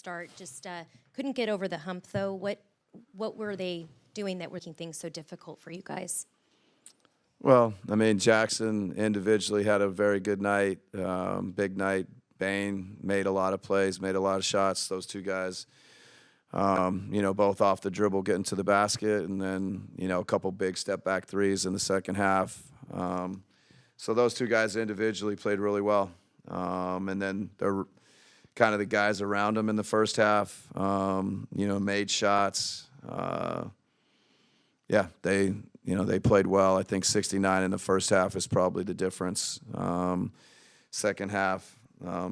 start. Just couldn't get over the hump, though. What were they doing that were making things so difficult for you guys? Well, I mean, Jackson individually had a very good night, big night. Bain made a lot of plays, made a lot of shots. Those two guys, both off the dribble getting to the basket, and then, a couple big step-back threes in the second half. So those two guys individually played really well. And then they're kind of the guys around them in the first half, made shots. They played well. I think 69 in the first half is probably the difference. Second half,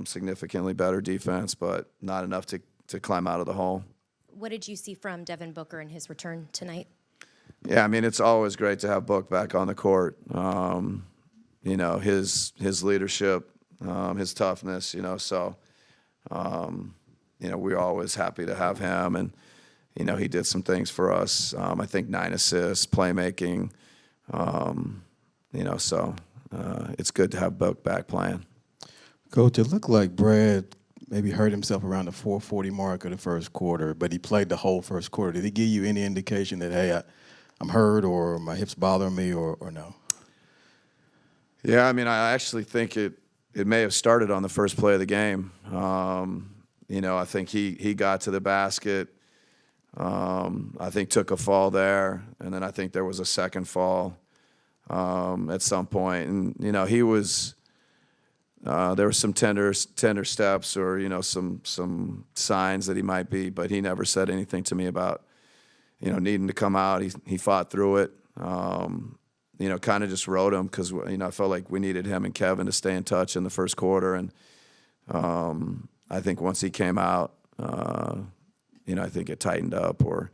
significantly better defense, but not enough to climb out of the hole. What did you see from Devin Booker in his return tonight? Yeah, I mean, it's always great to have Book back on the court. His leadership, his toughness, we're always happy to have him. And, he did some things for us. I think 9 assists, playmaking, it's good to have Book back playing. Coach, it looked like Brad maybe hurt himself around the 4:40 mark of the first quarter, but he played the whole first quarter. Did he give you any indication that, hey, I'm hurt or my hips bother me or no? Yeah, I mean, I actually think it may have started on the first play of the game. I think he got to the basket. I think took a fall there, and then I think there was a second fall at some point. And, he was there were some tender steps or, some signs that he might be, but he never said anything to me about, needing to come out. He fought through it. Kind of just rode him because, I felt like we needed him and Kevin to stay in touch in the first quarter. And I think once he came out, I think it tightened up or,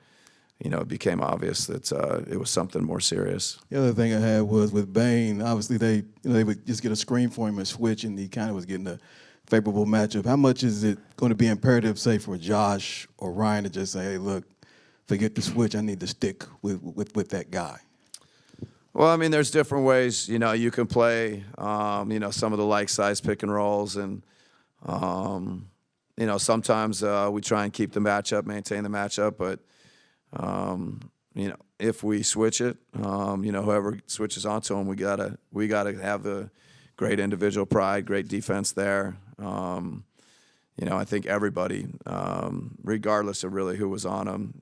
it became obvious that it was something more serious. The other thing I had was with Bain, obviously they would just get a screen for him and switch, and he kind of was getting a favorable matchup. How much is it going to be imperative, say, for Josh or Ryan to just say, hey, look, forget the switch, I need to stick with that guy? Well, I mean, there's different ways, you can play, some of the like-size pick and rolls. And, sometimes we try and keep the matchup, maintain the matchup. But, if we switch it, whoever switches onto him, we gotta have a great individual pride, great defense there. I think everybody, regardless of really who was on him,